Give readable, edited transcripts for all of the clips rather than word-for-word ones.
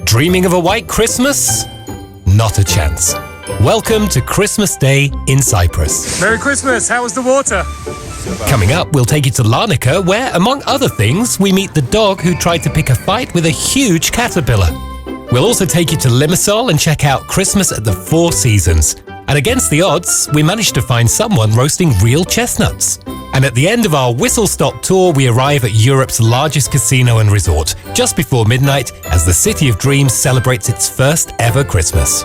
Dreaming of a white Christmas? Not a chance. Welcome to Christmas Day in Cyprus. Merry Christmas! How was the water? Coming up, we'll take you to Larnaca, where, among other things, we meet the dog who tried to pick a fight with a huge caterpillar. We'll also take you to Limassol and check out Christmas at the Four Seasons. And against the odds, we managed to find someone roasting real chestnuts. And at the end of our whistle-stop tour, we arrive at Europe's largest casino and resort, just before midnight, as the City of Dreams celebrates its first ever Christmas.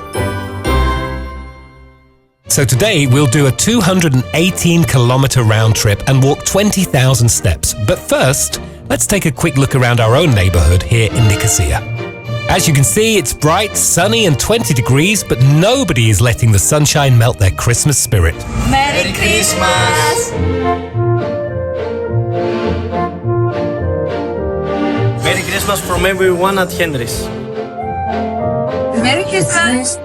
So today, we'll do a 218-kilometre round trip and walk 20,000 steps. But first, let's take a quick look around our own neighbourhood here in Nicosia. As you can see, it's bright, sunny and 20 degrees, but nobody is letting the sunshine melt their Christmas spirit. Merry Christmas! Merry Christmas from everyone at Henry's. Merry Christmas!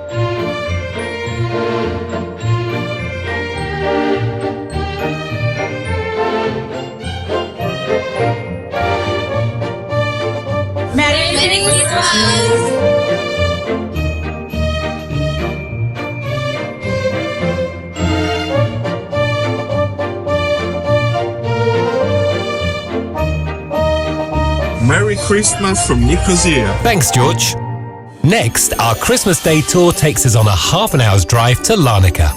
Merry Christmas! Merry Christmas from Nicosia. Thanks, George. Next, our Christmas Day tour takes us on a half an hour's drive to Larnaca.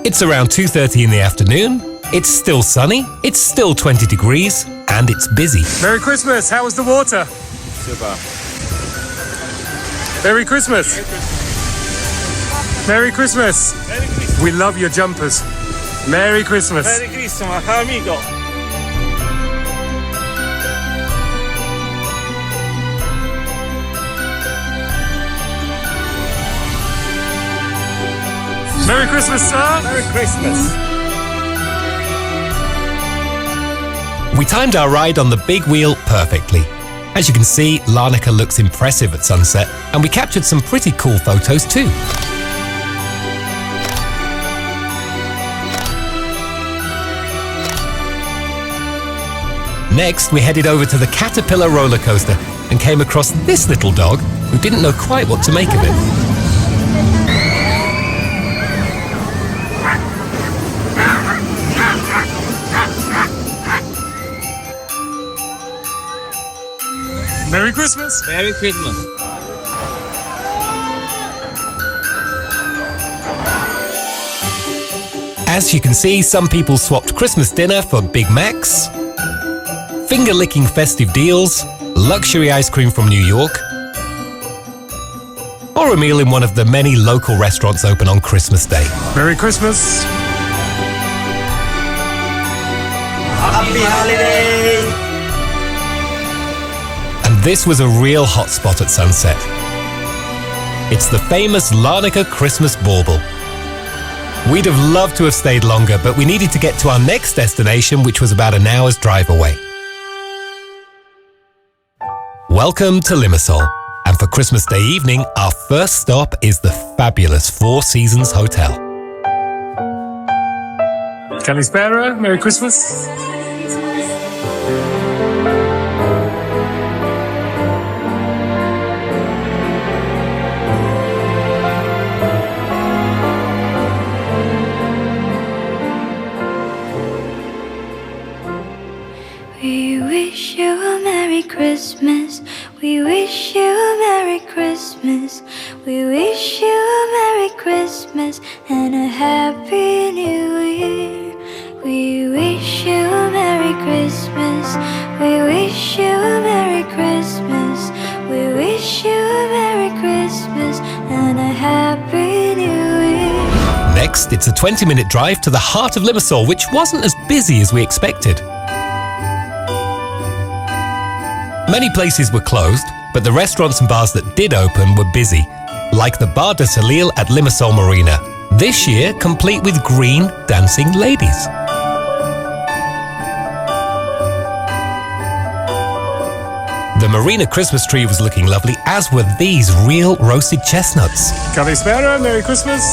It's around 2:30 in the afternoon, it's still sunny, it's still 20 degrees, and it's busy. Merry Christmas! How was the water? Super. Merry Christmas! Merry Christmas! Merry Christmas. We love your jumpers. Merry Christmas! Merry Christmas, amigo. Merry Christmas, sir! Merry Christmas. We timed our ride on the big wheel perfectly. As you can see, Larnaca looks impressive at sunset, and we captured some pretty cool photos too. Next, we headed over to the Caterpillar roller coaster and came across this little dog who didn't know quite what to make of it. Merry Christmas! Merry Christmas. As you can see, some people swapped Christmas dinner for Big Macs, finger-licking festive deals, luxury ice cream from New York, or a meal in one of the many local restaurants open on Christmas Day. Merry Christmas! Happy holiday! And this was a real hotspot at sunset. It's the famous Larnaca Christmas Bauble. We'd have loved to have stayed longer, but we needed to get to our next destination, which was about an hour's drive away. Welcome to Limassol. And for Christmas Day evening, our first stop is the fabulous Four Seasons Hotel. Kalispera, Merry Christmas! We wish you a Merry Christmas. We wish you a Merry Christmas. We wish you a Merry Christmas and a Happy New Year. We wish you a Merry Christmas. We wish you a Merry Christmas. We wish you a Merry Christmas and a Happy New Year. Next, it's a 20-minute drive to the heart of Limassol, which wasn't as busy as we expected. Many places were closed, but the restaurants and bars that did open were busy, like the Bar de Salil at Limassol Marina, this year complete with green dancing ladies. The Marina Christmas tree was looking lovely, as were these real roasted chestnuts. Kalispera, Merry Christmas!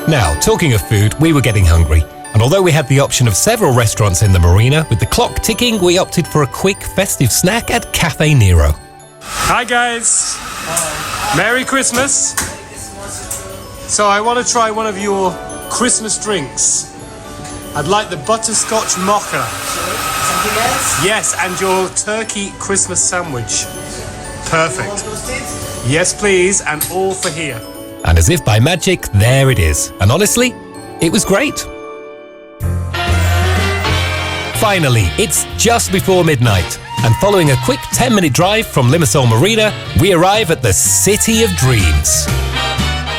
Now, talking of food, we were getting hungry. And although we had the option of several restaurants in the marina, with the clock ticking, we opted for a quick festive snack at Cafe Nero. Hi guys. Merry Christmas. So I want to try one of your Christmas drinks. I'd like the butterscotch mocha. Something else? Yes, and your turkey Christmas sandwich. Perfect. Yes, please, and all for here. And as if by magic, there it is. And honestly, it was great. Finally, it's just before midnight. And following a quick 10-minute drive from Limassol Marina, we arrive at the City of Dreams.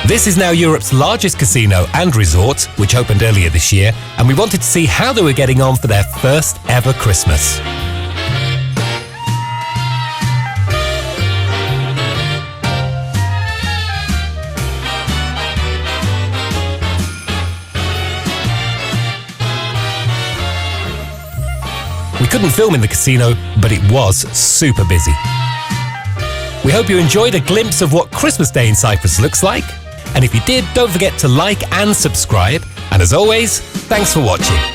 This is now Europe's largest casino and resort, which opened earlier this year, and we wanted to see how they were getting on for their first ever Christmas. We couldn't film in the casino, but it was super busy. We hope you enjoyed a glimpse of what Christmas Day in Cyprus looks like. And if you did, don't forget to like and subscribe. And as always, thanks for watching.